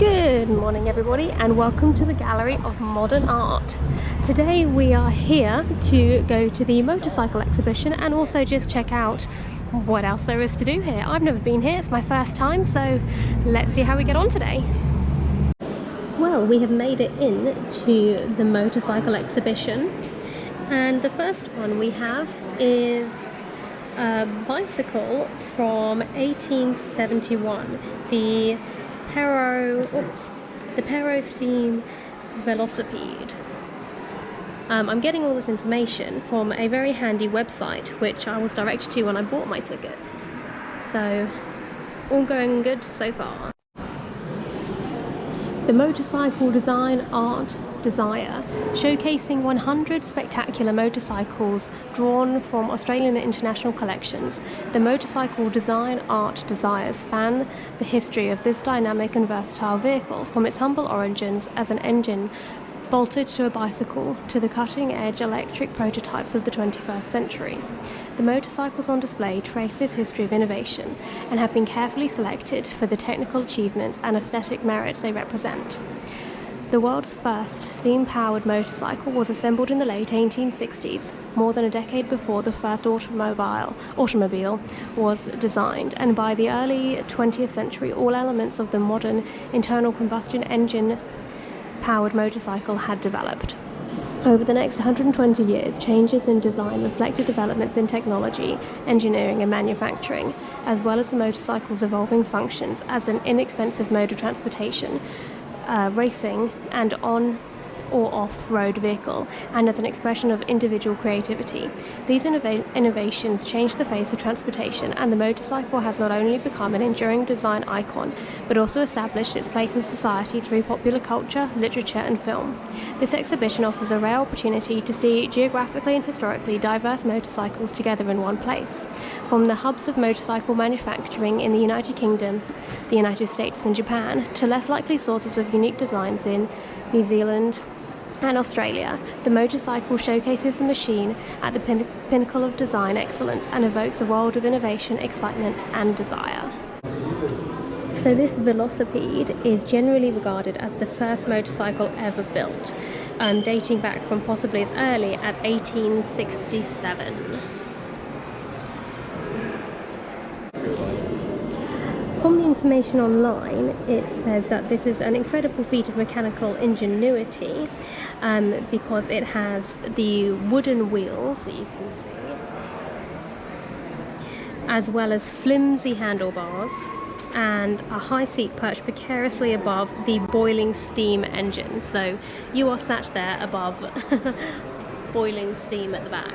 Good morning everybody, and welcome to the Gallery of Modern Art. Today we are here to go to the motorcycle exhibition and also just check out what else there is to do here. I've never been here, it's my first time, so let's see how we get on today. Well, we have made it in to the motorcycle exhibition, and the first one we have is a bicycle from 1871, the Perreaux steam velocipede. I'm getting all this information from a very handy website which I was directed to when I bought my ticket. So, all going good so far. The Motorcycle Design Art Desire, showcasing 100 spectacular motorcycles drawn from Australian and international collections. The Motorcycle Design Art Desire span the history of this dynamic and versatile vehicle, from its humble origins as an engine bolted to a bicycle to the cutting-edge electric prototypes of the 21st century. The motorcycles on display trace this history of innovation and have been carefully selected for the technical achievements and aesthetic merits they represent. The world's first steam-powered motorcycle was assembled in the late 1860s, more than a decade before the first automobile was designed, and by the early 20th century all elements of the modern internal combustion engine-powered motorcycle had developed. Over the next 120 years, changes in design reflected developments in technology, engineering and manufacturing, as well as the motorcycle's evolving functions as an inexpensive mode of transportation, racing and on or off-road vehicle, and as an expression of individual creativity. These innovations changed the face of transportation, and the motorcycle has not only become an enduring design icon, but also established its place in society through popular culture, literature and film. This exhibition offers a rare opportunity to see geographically and historically diverse motorcycles together in one place. From the hubs of motorcycle manufacturing in the United Kingdom, the United States and Japan, to less likely sources of unique designs in New Zealand and Australia, the motorcycle showcases the machine at the pinnacle of design excellence and evokes a world of innovation, excitement and desire. So this velocipede is generally regarded as the first motorcycle ever built, dating back from possibly as early as 1867. From the information online, it says that this is an incredible feat of mechanical ingenuity, because it has the wooden wheels that you can see, as well as flimsy handlebars and a high seat perched precariously above the boiling steam engine. So you are sat there above boiling steam at the back.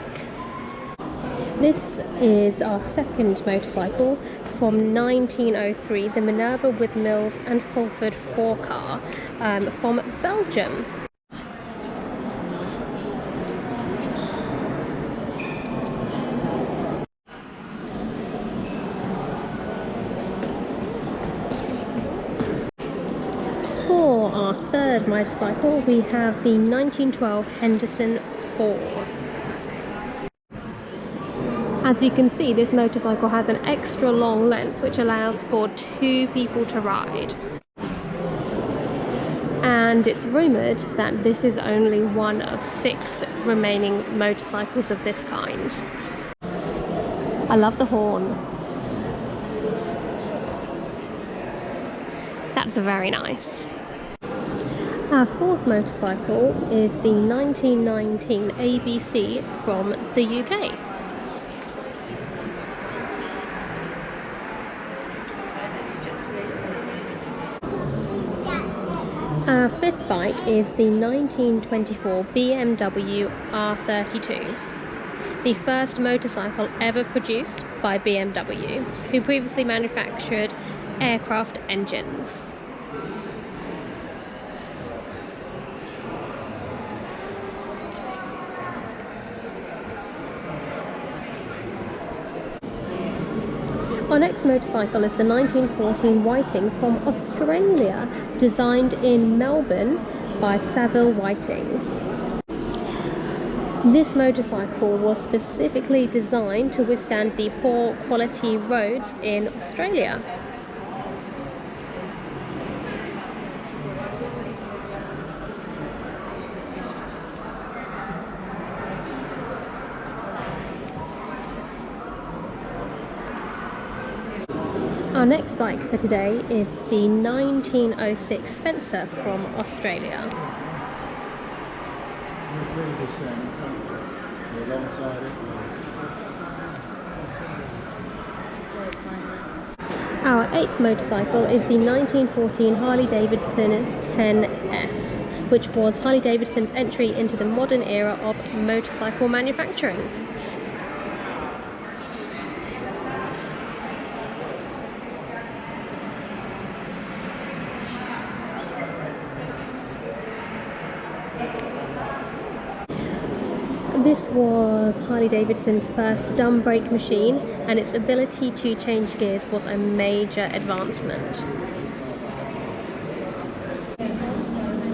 This is our second motorcycle from 1903, the Minerva with Mills and Fulford 4 car from Belgium. For our third motorcycle, we have the 1912 Henderson Fha. As you can see, this motorcycle has an extra long length which allows for 2 people to ride. And it's rumoured that this is only one of 6 remaining motorcycles of this kind. I love the horn. That's very nice. Our fourth motorcycle is the 1919 ABC from the UK. Our fifth bike is the 1924 Bmw R32, the first motorcycle ever produced by BMW, who previously manufactured aircraft engines. Our next motorcycle is the 1914 Whiting from Australia, designed in Melbourne by Saville Whiting. This motorcycle was specifically designed to withstand the poor quality roads in Australia. Our next bike for today is the 1906 Spencer from Australia. Our eighth motorcycle is the 1914 Harley-Davidson 10F, which was Harley-Davidson's entry into the modern era of motorcycle manufacturing. This was Harley-Davidson's first dumb brake machine, and its ability to change gears was a major advancement.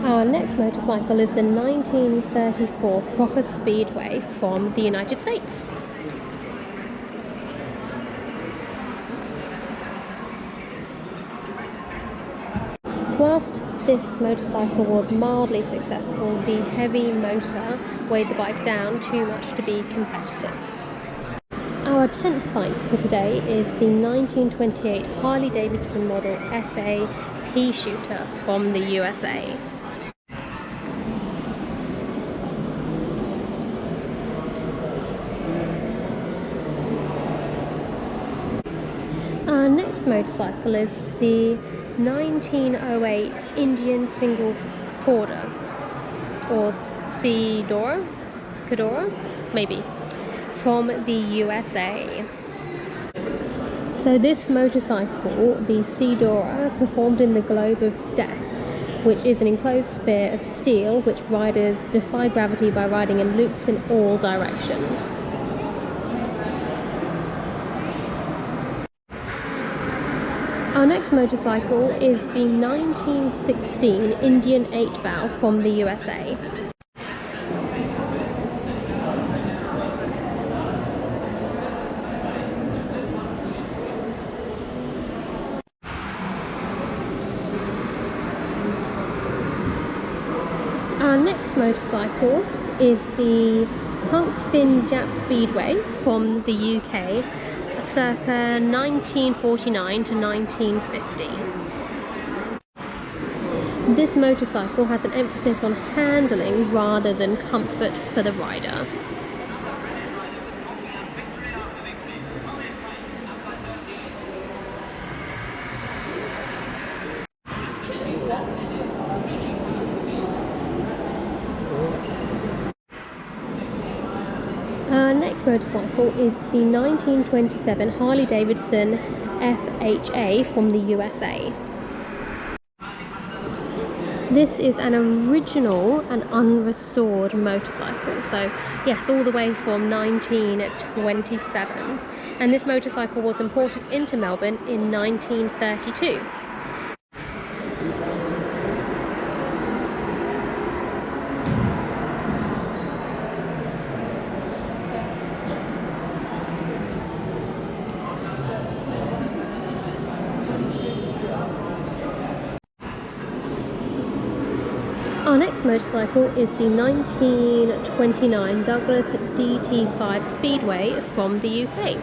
Our next motorcycle is the 1934 Crocker Speedway from the United States. Whilst this motorcycle was mildly successful, the heavy motor weighed the bike down too much to be competitive. Our 10th bike for today is the 1928 Harley-Davidson model SA Pea Shooter from the USA. Our next motorcycle is the 1908 Indian single corder, or Cadora, maybe, from the USA. So this motorcycle, the Seadora, performed in the Globe of Death, which is an enclosed sphere of steel which riders defy gravity by riding in loops in all directions. Our next motorcycle is the 1916 Indian 8-valve from the USA. Our next motorcycle is the Punk Fin Jap Speedway from the UK, circa 1949 to 1950. This motorcycle has an emphasis on handling rather than comfort for the rider. Our next motorcycle is the 1927 Harley-Davidson Fha from the USA. This is an original and unrestored motorcycle, so yes, all the way from 1927. And this motorcycle was imported into Melbourne in 1932. Our next motorcycle is the 1929 Douglas DT5 Speedway from the UK.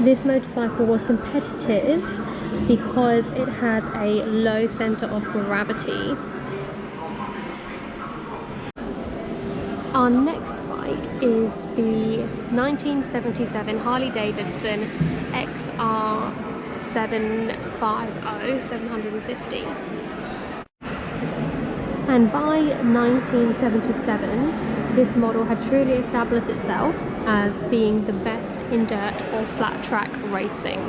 This motorcycle was competitive because it has a low centre of gravity. Our next bike is the 1977 Harley-Davidson Xr750. And by 1977, this model had truly established itself as being the best in dirt or flat track racing.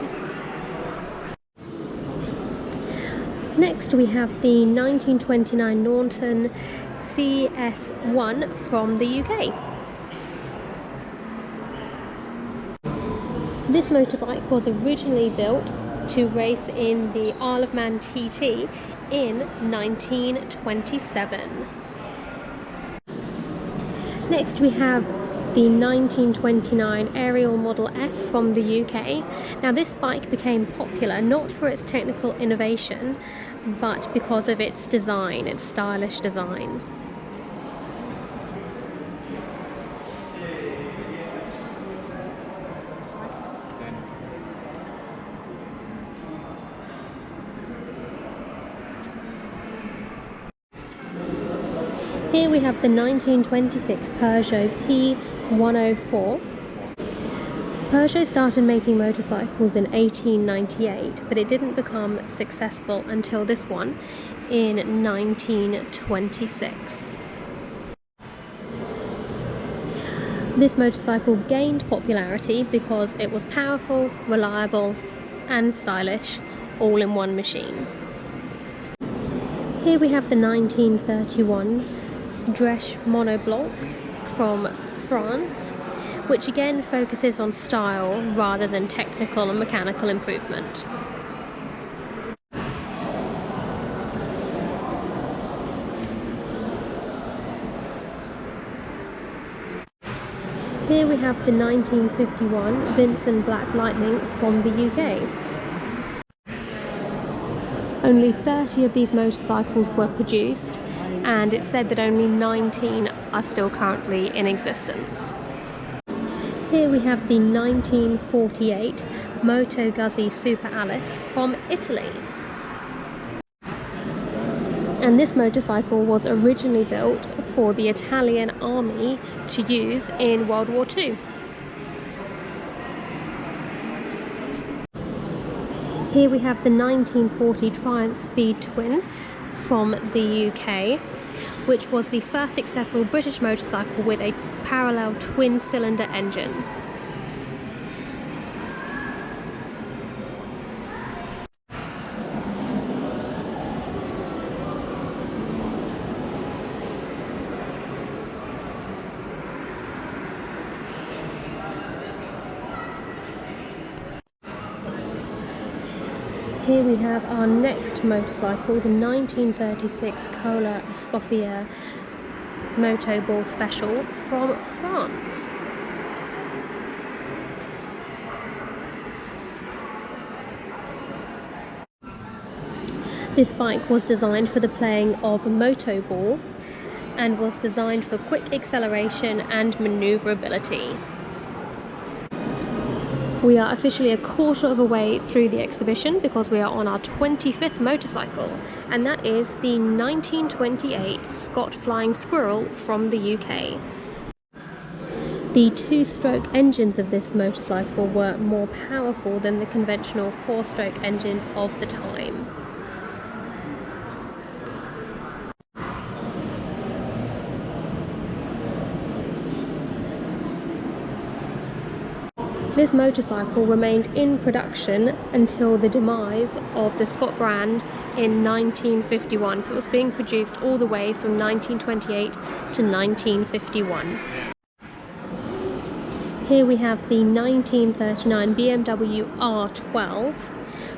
Next we have the 1929 Norton CS1 from the UK. This motorbike was originally built to race in the Isle of Man TT in 1927. Next we have the 1929 Ariel Model F from the UK. Now this bike became popular not for its technical innovation, but because of its design, its stylish design. Here we have the 1926 Peugeot P104. Peugeot started making motorcycles in 1898, but it didn't become successful until this one in 1926. This motorcycle gained popularity because it was powerful, reliable and stylish, all in one machine. Here we have the 1931 Dresch monoblock from France, which again focuses on style rather than technical and mechanical improvement. Here we have the 1951 Vincent Black Lightning from the UK. Only 30 of these motorcycles were produced, and it's said that only 19 are still currently in existence. Here we have the 1948 Moto Guzzi Super Alice from Italy. And this motorcycle was originally built for the Italian army to use in World War II. Here we have the 1940 Triumph Speed Twin from the UK, which was the first successful British motorcycle with a parallel twin-cylinder engine. Here we have our next motorcycle, the 1936 Cola Escoffier Moto Ball Special from France. This bike was designed for the playing of moto ball and was designed for quick acceleration and manoeuvrability. We are officially a quarter of a way through the exhibition because we are on our 25th motorcycle, and that is the 1928 Scott Flying Squirrel from the UK. The two-stroke engines of this motorcycle were more powerful than the conventional four-stroke engines of the time. This motorcycle remained in production until the demise of the Scott brand in 1951, so it was being produced all the way from 1928 to 1951. Here we have the 1939 Bmw R12,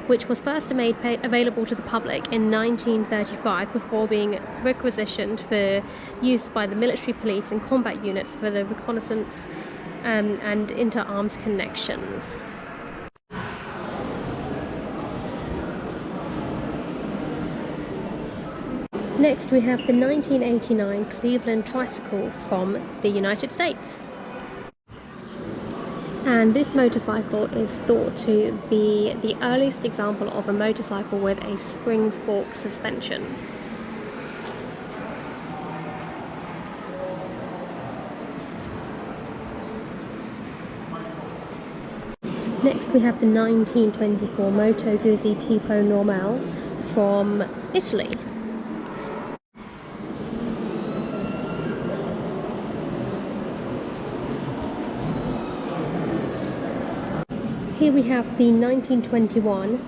which was first made available to the public in 1935 before being requisitioned for use by the military police and combat units for the reconnaissance and inter-arms connections. Next we have the 1989 Cleveland Tricycle from the United States. And this motorcycle is thought to be the earliest example of a motorcycle with a spring fork suspension. Next we have the 1924 Moto Guzzi Tipo Normale from Italy. Here we have the 1921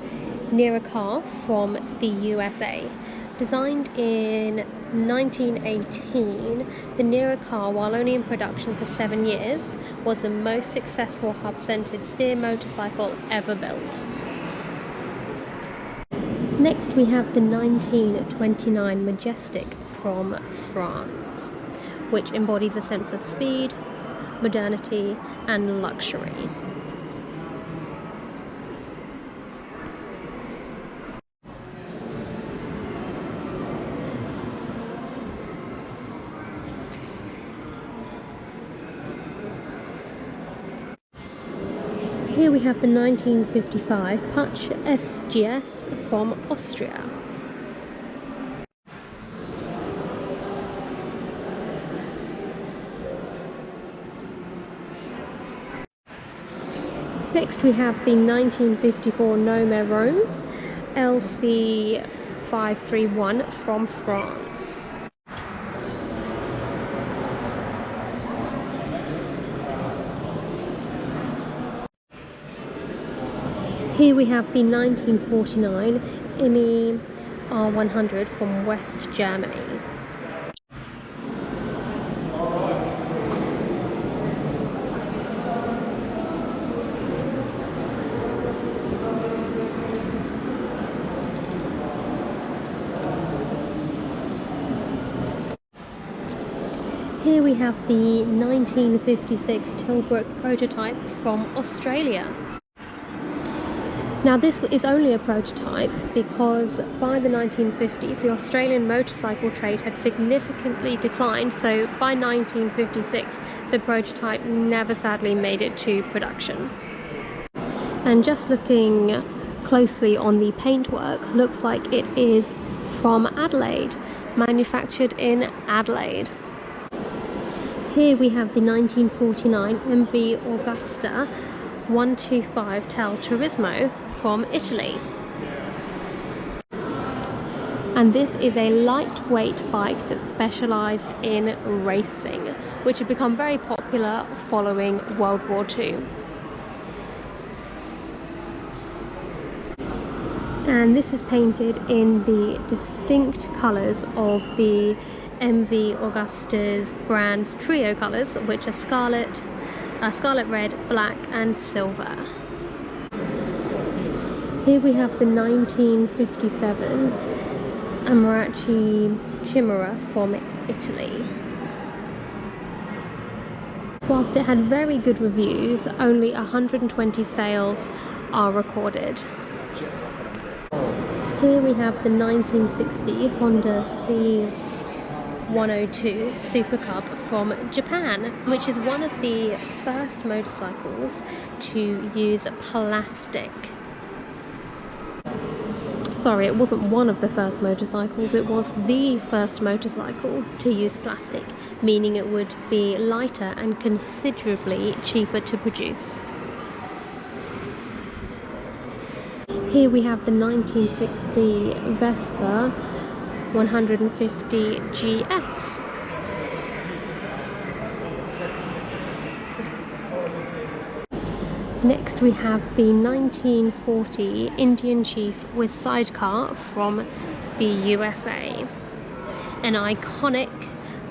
Nera car from the USA. Designed in 1918, the Nera car, while only in production for 7 years, was the most successful hub-centered steer motorcycle ever built. Next we have the 1929 Majestic from France, which embodies a sense of speed, modernity and luxury. Here we have the 1955 Puch SGS from Austria. Next we have the 1954 Nome Rome LC531 from France. Here we have the 1949 Mv R100 from West Germany. Here we have the 1956 Tillbrook Prototype from Australia. Now this is only a prototype because by the 1950s the Australian motorcycle trade had significantly declined, so by 1956 the prototype never sadly made it to production. And just looking closely on the paintwork, looks like it is from Adelaide, manufactured in Adelaide. Here we have the 1949 Mv Augusta 125 Tel Turismo from Italy. And this is a lightweight bike that's specialised in racing, which had become very popular following World War II. And this is painted in the distinct colours of the Mv Augusta's brand's trio colours, which are scarlet red, black and silver. Here we have the 1957 Amaracci Chimera from Italy. Whilst it had very good reviews, only 120 sales are recorded. Here we have the 1960 Honda C102 Super Cub from Japan, which is one of the first motorcycles to use plastic. Sorry, it wasn't one of the first motorcycles, it was the first motorcycle to use plastic, meaning it would be lighter and considerably cheaper to produce. Here we have the 1960 Vespa 150gs. Next we have the 1940 Indian Chief with sidecar from the USA. An iconic,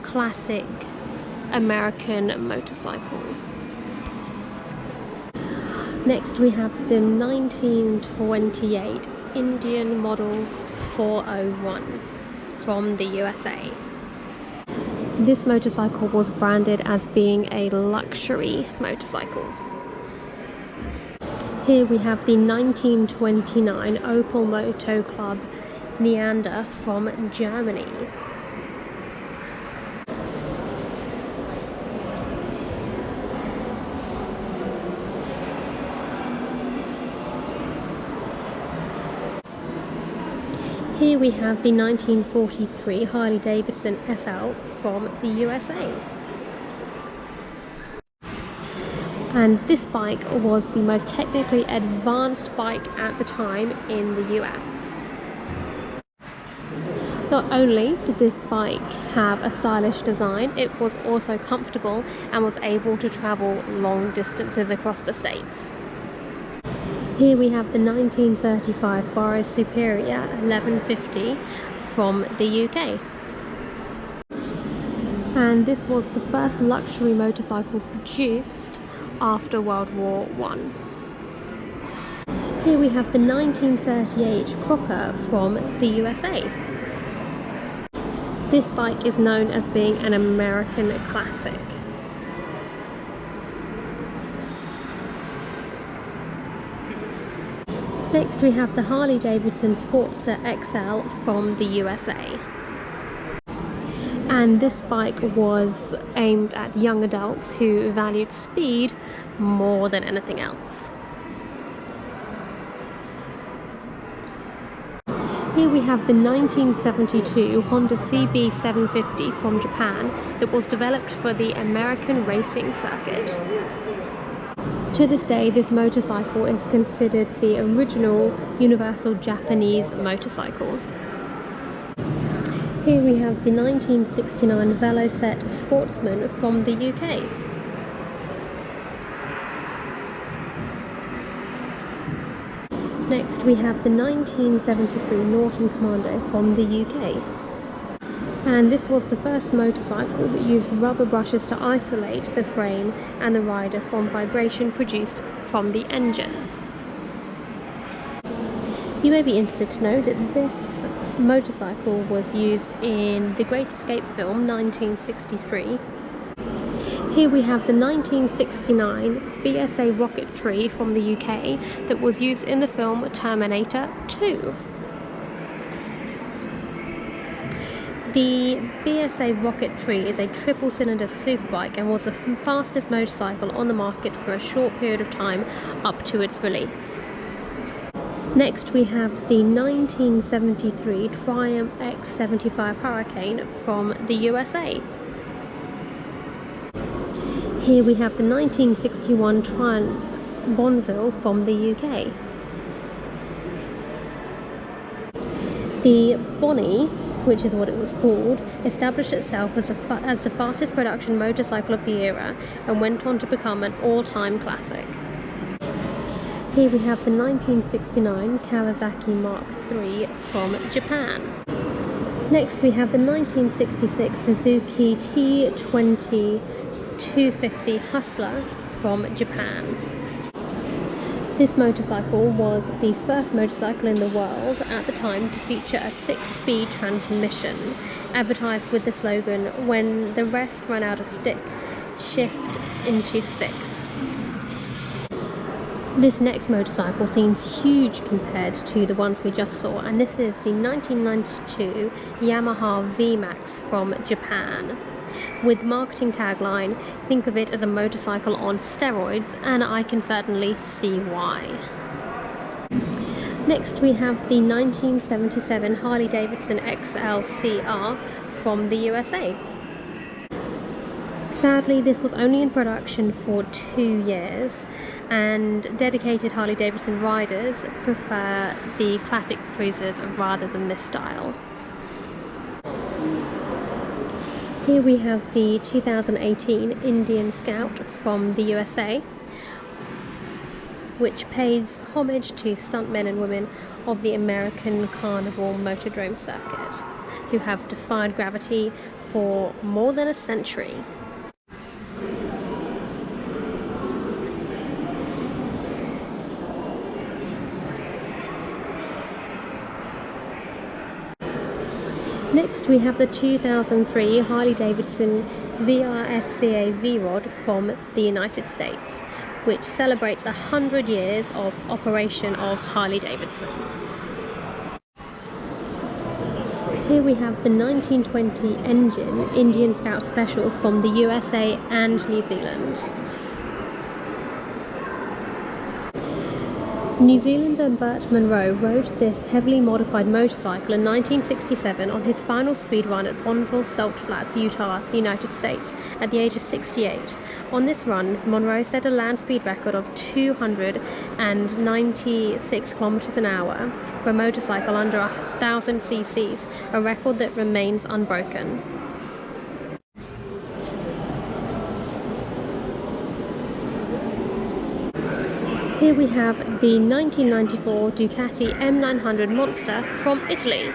classic American motorcycle. Next we have the 1928 Indian Model 401 from the USA. This motorcycle was branded as being a luxury motorcycle. Here we have the 1929 Opel Moto Club Neander from Germany. Here we have the 1943 Harley-Davidson FL from the USA. And this bike was the most technically advanced bike at the time in the US. Not only did this bike have a stylish design, it was also comfortable and was able to travel long distances across the states. Here we have the 1935 Barra Superior 1150 from the UK. And this was the first luxury motorcycle produced after World War I. Here we have the 1938 Crocker from the USA. This bike is known as being an American classic. Next we have the Harley-Davidson Sportster XL from the USA. And this bike was aimed at young adults who valued speed more than anything else. Here we have the 1972 Honda CB750 from Japan that was developed for the American racing circuit. To this day, this motorcycle is considered the original universal Japanese motorcycle. Here we have the 1969 Velocipede Sportsman from the UK. Next we have the 1973 Norton Commando from the UK. And this was the first motorcycle that used rubber brushes to isolate the frame and the rider from vibration produced from the engine. You may be interested to know that this motorcycle was used in the Great Escape film 1963. Here we have the 1969 Bsa Rocket 3 from the UK that was used in the film Terminator 2. The Bsa Rocket 3 is a triple-cylinder superbike and was the fastest motorcycle on the market for a short period of time up to its release. Next we have the 1973 Triumph X75 Hurricane from the USA. Here we have the 1961 Triumph Bonneville from the UK. The Bonnie, which is what it was called, established itself as the fastest production motorcycle of the era and went on to become an all-time classic. Here we have the 1969 Kawasaki Mark III from Japan. Next we have the 1966 Suzuki T20 250 Hustler from Japan. This motorcycle was the first motorcycle in the world at the time to feature a 6-speed transmission, advertised with the slogan, "When the rest run out of stick, shift into 6th." This next motorcycle seems huge compared to the ones we just saw, and this is the 1992 Yamaha Vmax from Japan. With marketing tagline, "Think of it as a motorcycle on steroids," and I can certainly see why. Next we have the 1977 Harley-Davidson XL from the USA. Sadly, this was only in production for 2 years, and dedicated Harley-Davidson riders prefer the classic cruisers rather than this style. Here we have the 2018 Indian Scout from the USA, which pays homage to stuntmen and women of the American Carnival Motordrome circuit, who have defied gravity for more than a century. Next we have the 2003 Harley-Davidson VRSCA V-Rod from the United States, which celebrates 100 years of operation of Harley-Davidson. Here we have the 1920 engine Indian Scout Special from the USA and New Zealand. New Zealander Burt Munro rode this heavily modified motorcycle in 1967 on his final speed run at Bonneville Salt Flats, Utah, the United States, at the age of 68. On this run, Munro set a land speed record of 296 kilometers an hour for a motorcycle under 1,000 cc's, a record that remains unbroken. Here we have the 1994 Ducati M900 Monster from Italy.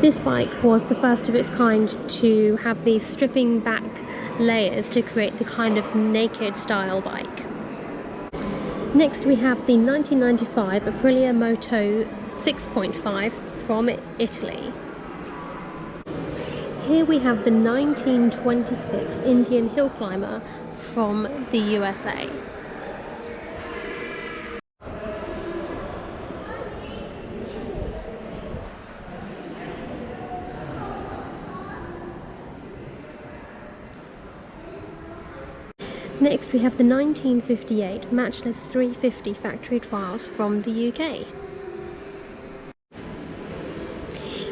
This bike was the first of its kind to have these stripping back layers to create the kind of naked style bike. Next we have the 1995 Aprilia Moto 6.5 from Italy. Here we have the 1926 Indian Hill Climber from the USA. Next we have the 1958 Matchless 350 factory trials from the UK.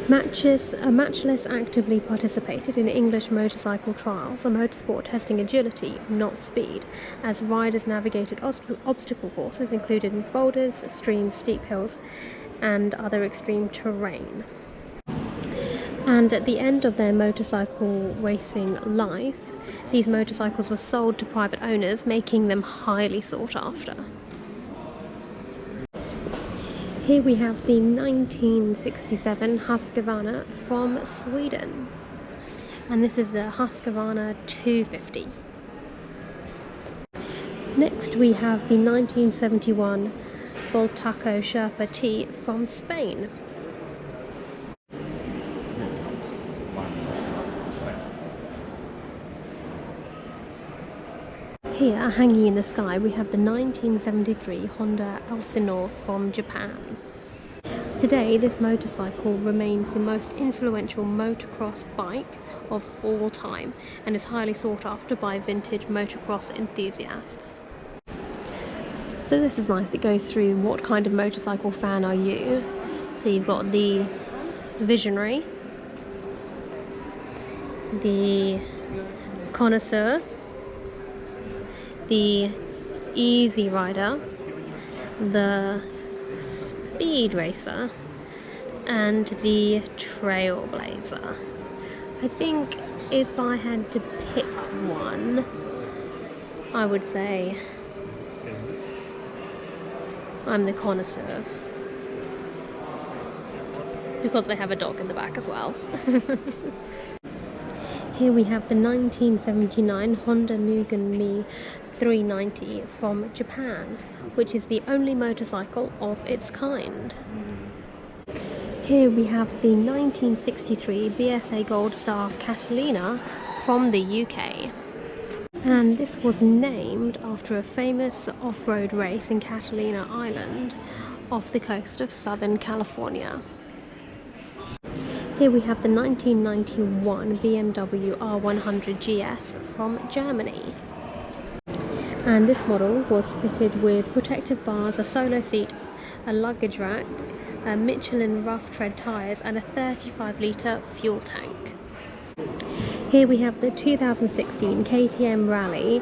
Matchless actively participated in English motorcycle trials or motorsport testing agility, not speed, as riders navigated obstacle courses including boulders, streams, steep hills, and other extreme terrain. And at the end of their motorcycle racing life, these motorcycles were sold to private owners, making them highly sought after. Here we have the 1967 Husqvarna from Sweden, and this is the Husqvarna 250. Next we have the 1971 Voltaco Sherpa T from Spain. Here, hanging in the sky, we have the 1973 Honda Elsinore from Japan. Today, this motorcycle remains the most influential motocross bike of all time and is highly sought after by vintage motocross enthusiasts. So this is nice, it goes through what kind of motorcycle fan are you. So you've got the visionary, the connoisseur, the easy rider, the speed racer, and the trailblazer. I think if I had to pick one, I would say I'm the connoisseur, because they have a dog in the back as well. Here we have the 1979 Honda Mugen Mi 390 from Japan, which is the only motorcycle of its kind. Here we have the 1963 Bsa Gold Star Catalina from the UK. And this was named after a famous off-road race in Catalina Island off the coast of Southern California. Here we have the 1991 Bmw R100gs from Germany. And this model was fitted with protective bars, a solo seat, a luggage rack, a Michelin rough tread tyres and a 35-litre fuel tank. Here we have the 2016 KTM Rally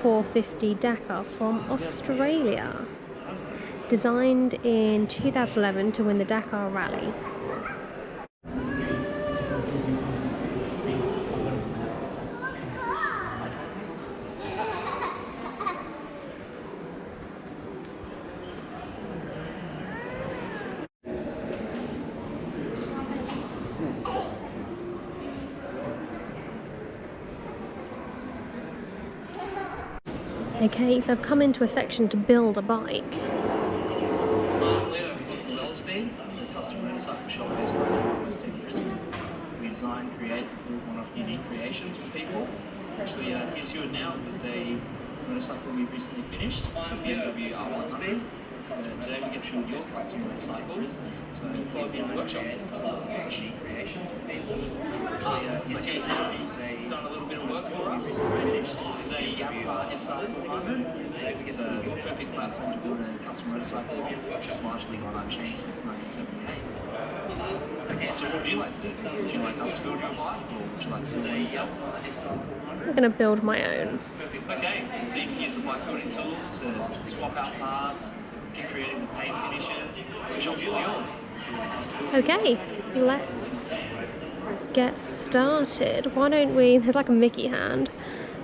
450 Dakar from Australia, designed in 2011 to win the Dakar Rally. Okay, so I've come into a section to build a bike. We're velocipede, the custom motorcycle shop based in Brisbane. We design, create, build one-off unique creations for people. Actually, here's you now with a motorcycle we recently finished. It's a Bmw R100. Today we get to build your custom motorcycle. So follow me in the workshop. Unique creations for people. Actually, they've done a little bit of work for us. This is a Yamaha Xr750. It's a perfect platform to build a custom motorcycle off. It's largely gone unchanged since 1978. Okay, so what would you like to do? Would you like us to build your bike, or would you like to build it yourself? I'm going to build my own. Perfect. Okay, so you can use the bike building tools to swap out parts, get creative with paint finishes. So the shop's all yours. Okay, let's get started. Why don't we, there's like a Mickey hand.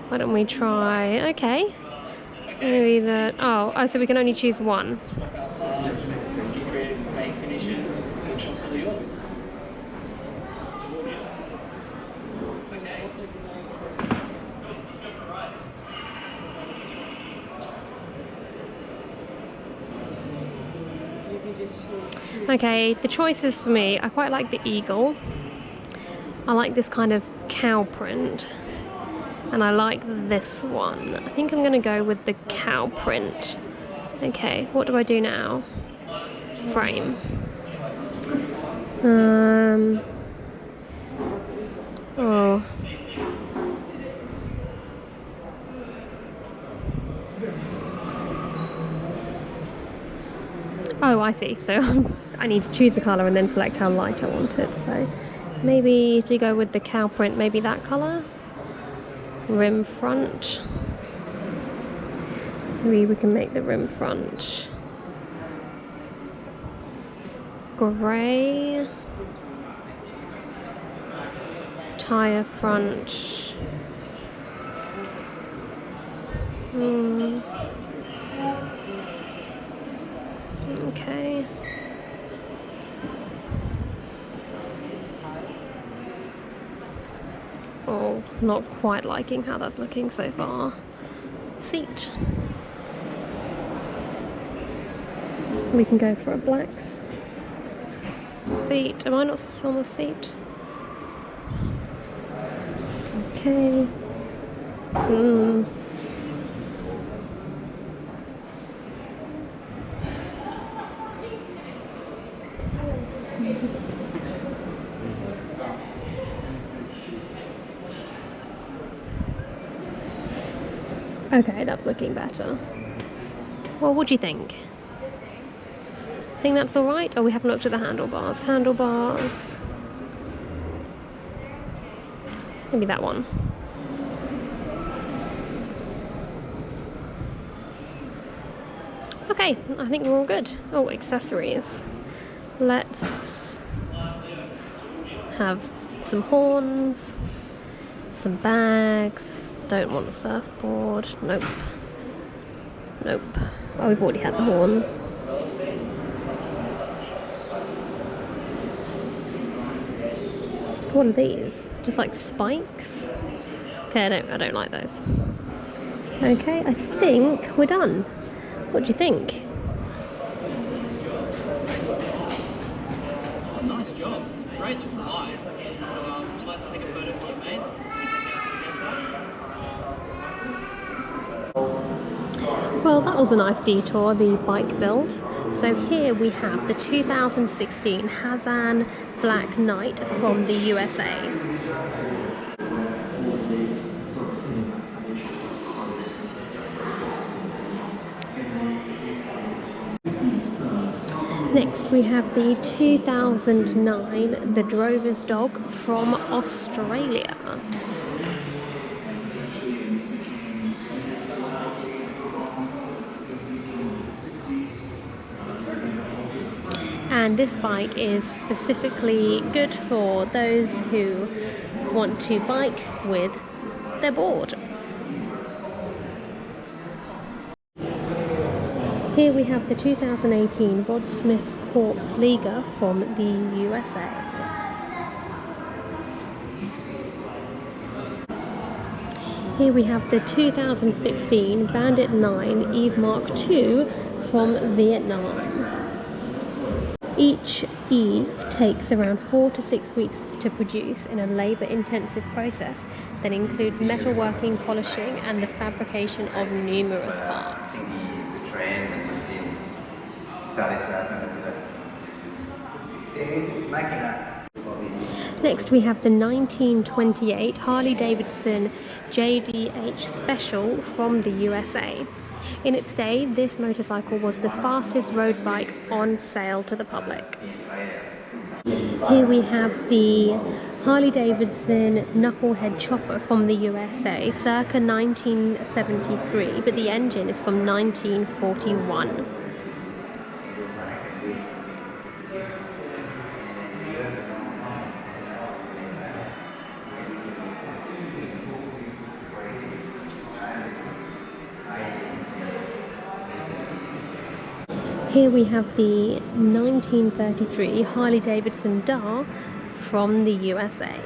Why don't we try, okay. Maybe the, oh, so we can only choose one. Get creative with paint finishes. The shop's all yours. Okay, the choices for me, I quite like the eagle. I like this kind of cow print. And I like this one. I think I'm going to go with the cow print. Okay, what do I do now? Frame. Oh. Oh, I see. So I need to choose the colour and then select how light I want it. So maybe to go with the cow print, maybe that colour. Rim front. Maybe we can make the rim front grey. Tyre front. Okay. Oh, not quite liking how that's looking so far. Seat. We can go for a black seat. Am I not on the seat? Okay. Okay, that's looking better. Well, what do you think? Think that's alright? Oh, we haven't looked at the handlebars. Handlebars. Maybe that one. Okay, I think we're all good. Oh, accessories. Let's have some horns, some bags. Don't want a surfboard. Nope. Nope. Oh, we've already had the horns. What are these? Just like spikes? Okay, I don't like those. Okay, I think we're done. What do you think? Oh, nice job. Great looking live. So, would you like to take a photo for your mates? Well, that was a nice detour, the bike build. So here we have the 2016 Hazan Black Knight from the USA. Next we have the 2009 The Drover's Dog from Australia. And this bike is specifically good for those who want to bike with their board. Here we have the 2018 Rod Smith's Corpse Liga from the USA. Here we have the 2016 Bandit 9 Eve Mark II from Vietnam. Each Eve takes around 4 to 6 weeks to produce in a labour-intensive process that includes metalworking, polishing and the fabrication of numerous parts. The trend and the scene started to happen because it's making up. Next we have the 1928 Harley-Davidson JDH Special from the USA. In its day, this motorcycle was the fastest road bike on sale to the public. Here we have the Harley-Davidson Knucklehead Chopper from the USA, circa 1973, but the engine is from 1941. Here we have the 1933 Harley-Davidson Fha from the USA.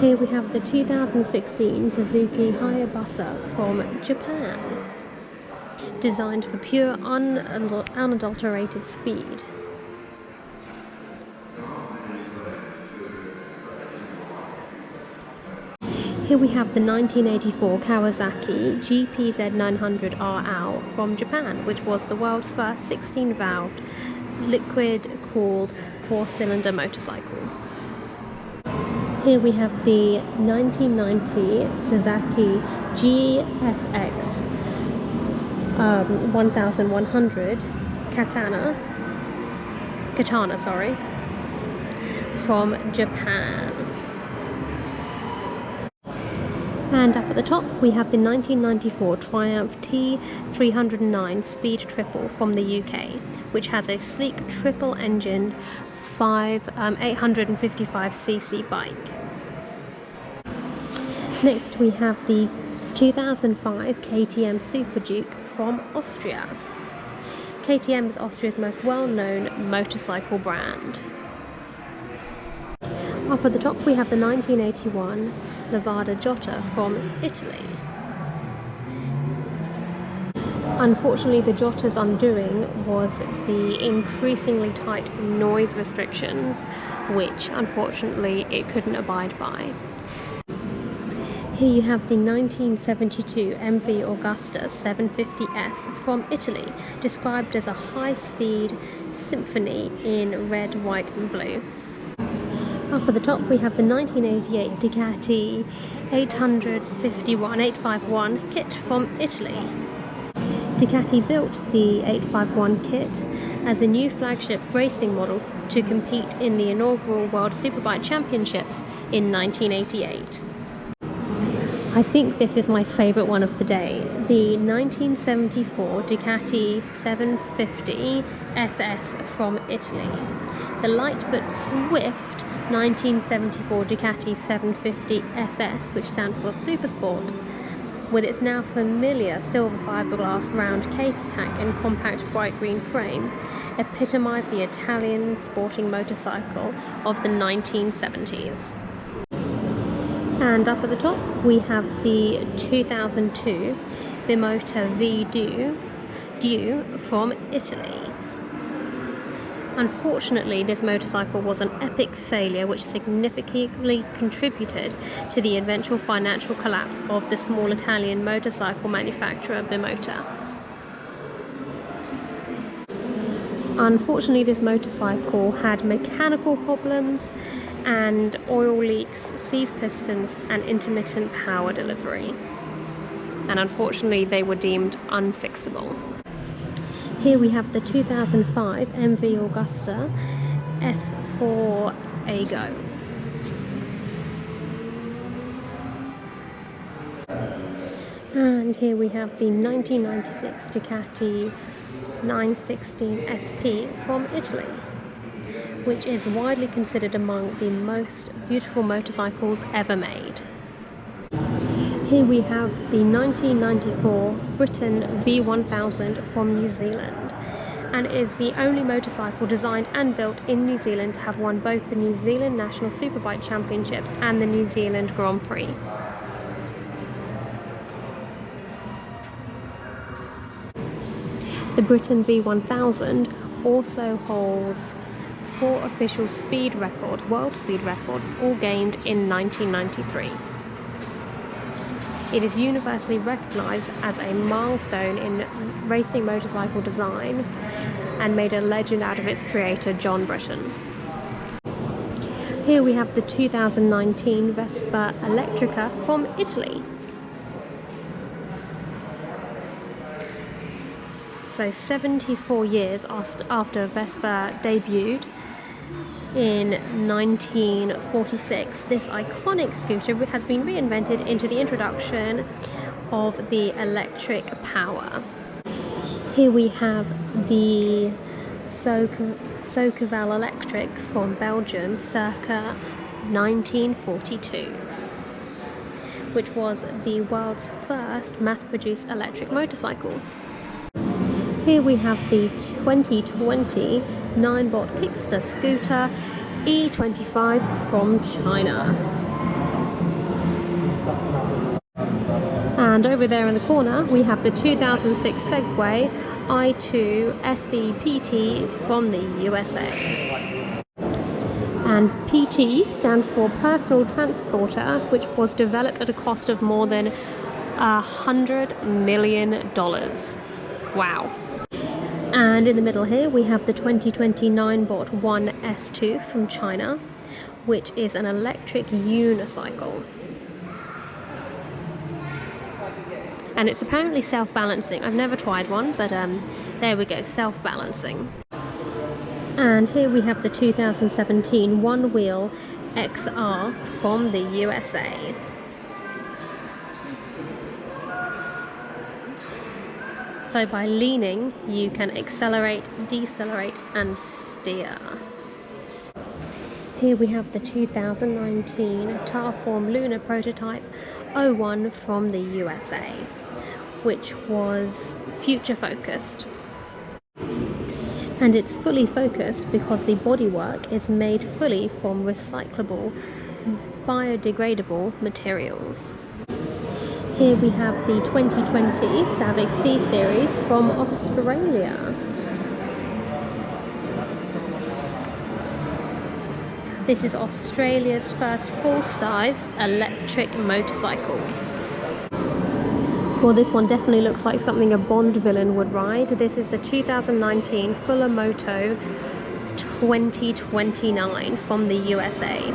Here we have the 2016 Suzuki Hayabusa from Japan, designed for pure unadulterated speed. Here we have the 1984 Kawasaki GP-Z900RL from Japan, which was the world's first 16-valved liquid-cooled 4-cylinder motorcycle. Here we have the 1990 Suzuki GSX 1100 Katana, sorry, from Japan. And up at the top we have the 1994 Triumph T309 Speed Triple from the UK, which has a sleek triple engined 855cc bike. Next we have the 2005 Ktm Super Duke from Austria. Ktm is Austria's most well-known motorcycle brand. Up at the top we have the 1981 Nevada Jotter from Italy. Unfortunately, the Jotter's undoing was the increasingly tight noise restrictions, which unfortunately it couldn't abide by. Here you have the 1972 Mv Augusta 750S from Italy, described as a high-speed symphony in red, white and blue. Up at the top we have the 1988 Ducati 851 kit from Italy. Ducati built the 851 kit as a new flagship racing model to compete in the inaugural World Superbike Championships in 1988. I think this is my favourite one of the day, the 1974 Ducati 750 SS from Italy. The light but swift 1974 Ducati 750 SS, which stands for Super Sport, with its now familiar silver fiberglass round case tank and compact bright green frame, epitomise the Italian sporting motorcycle of the 1970s. And up at the top we have the 2002 Bmw V from Italy. Unfortunately, this motorcycle was an epic failure which significantly contributed to the eventual financial collapse of the small Italian motorcycle manufacturer Bmw. Unfortunately, this motorcycle had mechanical problems and oil leaks, seized pistons and intermittent power delivery. And unfortunately, they were deemed unfixable. Here we have the 2005 Mv Augusta F4 Ago. And here we have the 1996 Ducati 916 SP from Italy, which is widely considered among the most beautiful motorcycles ever made. Here we have the 1994 Britain V1000 from New Zealand, and it is the only motorcycle designed and built in New Zealand to have won both the New Zealand National Superbike Championships and the New Zealand Grand Prix. The Britain V1000 also holds 4 official speed records, world speed records, all gained in 1993. It is universally recognised as a milestone in racing motorcycle design and made a legend out of its creator, John Britton. Here we have the 2019 Vespa Electrica from Italy. So 74 years after Vespa debuted in 1946, this iconic scooter has been reinvented into the introduction of the electric power. Here we have the Suzuki Electric from Belgium circa 1942, which was the world's first mass-produced electric motorcycle. Here we have the 2020 9-bot Kickster scooter E25 from China. And over there in the corner we have the 2006 Segway i2 SE-PT from the USA. And PT stands for Personal Transporter, which was developed at a cost of more than $100 million. Wow. And in the middle here we have the 2020 9-bot 1 S2 from China, which is an electric unicycle. And it's apparently self-balancing. I've never tried one, but there we go, self-balancing. And here we have the 2017 one-wheel XR from the USA. So by leaning, you can accelerate, decelerate, and steer. Here we have the 2019 Terraform Lunar Prototype 01 from the USA, which was future focused. And it's fully focused because the bodywork is made fully from recyclable, biodegradable materials. Here we have the 2020 Savic C Series from Australia. This is Australia's first full-size electric motorcycle. Well, this one definitely looks like something a Bond villain would ride. This is the 2019 Fuller Moto 2029 from the USA.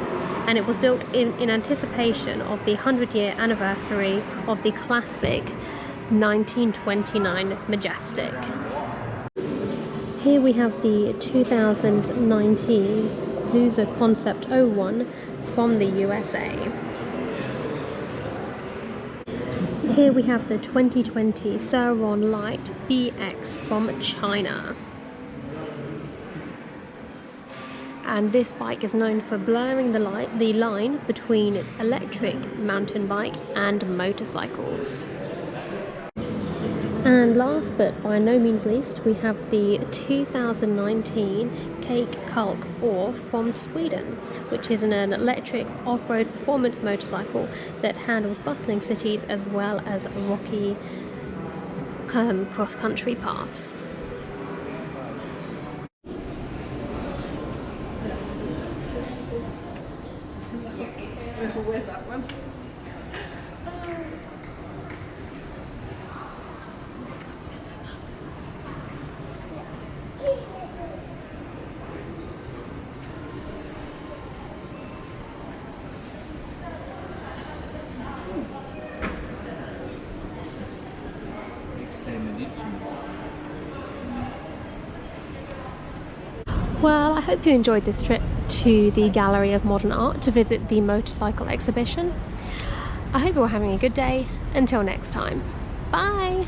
And it was built in anticipation of the 100-year anniversary of the classic 1929 Majestic. Here we have the 2019 Zusa Concept 01 from the USA. Here we have the 2020 Ceron Light BX from China. And this bike is known for blurring the line between electric mountain bike and motorcycles. And last but by no means least, we have the 2019 Cake Kalk Ore from Sweden, which is an electric off-road performance motorcycle that handles bustling cities as well as rocky cross-country paths. With that one. Well, I hope you enjoyed this trip to the Gallery of Modern Art to visit the motorcycle exhibition. I hope you're having a good day. Until next time. Bye!